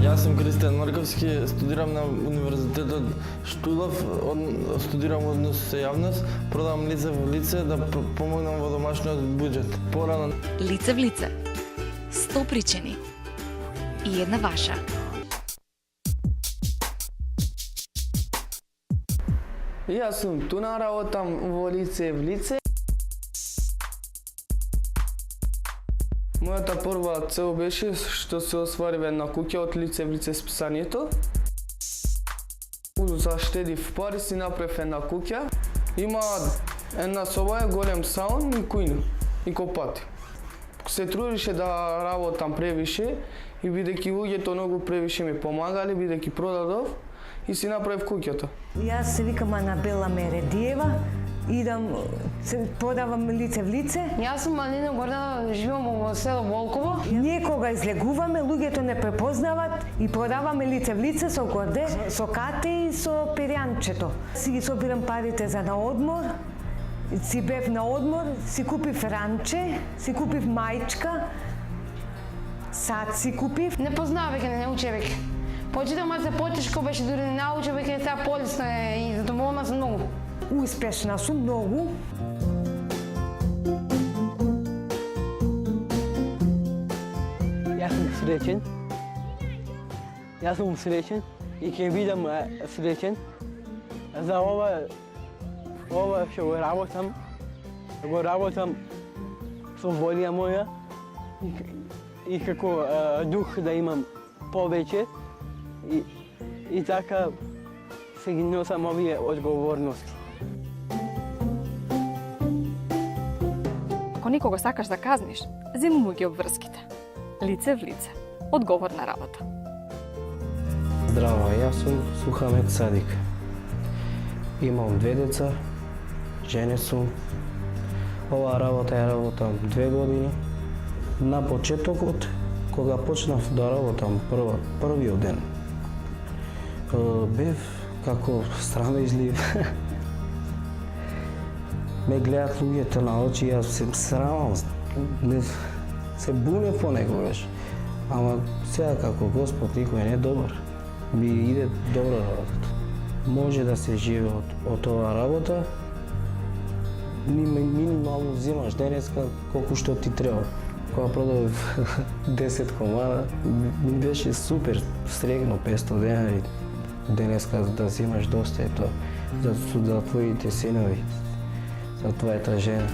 Јас сум Кристијан Марковски, студирам на Универзитетот Штудов, студирам однос со јавност, продавам лице во лице да помогнам во домашниот буџет. Порано Лице в лице. 100 причини. И една ваша. Јас сум Туна, работам во лице в лице. Мојата прва цел беше што се освари една куќа од лице в лице списанието. Заштедив пари, си направив една куќа. Има една соба, голем саун и кујна и копати. Се трудеше да работам превише и бидејќи луѓето многу превише ми помагали, бидејќи продадов и си направив куќата. Јас се викам Анабела Мередиева, идам, продавам лице в лице. Јас сум Малина Гордана, живеам во село Волково. Некога излегуваме, луѓето не препознават и продаваме лице в лице со горде, со кате и со перјанчето. Си ги собирам парите за на одмор, си бев на одмор, си купив ранче, си купив мајчка, сад си купив. Не познава веќе, не научи веќе. Почитам се потешко беше, дури не научи веќе, сега полесно е и задоволна сум многу. Успешна сум многу. Јас сум среќен. Јас сум среќен и ќе бидам среќен за ова што го работам со волја моја и како дух да имам повеќе и така се ги носам овие одговорности. Ако некого сакаш да казниш, земи му ги обврските. Лице в лице. Одговорна работа. Здраво, јас сум Сухамет Садик. Имам 2 деца, жене сум. Оваа работа ја работам 2 години. На почетокот, кога почнав да работам првиот ден, бев како срамежлив. Ме гледат луѓето на очи, јас се срамам, се бунев понекогаш. Ама сега како Господ никој не е добар, ми иде добра работата. Може да се живе од оваа работа, минимално взимаш денеска колку што ти треба. Кога продавив 10 комада, ми беше супер, срегно 500 денари. Денеска да взимаш доста е тоа, за твоите синови, за твојата жена.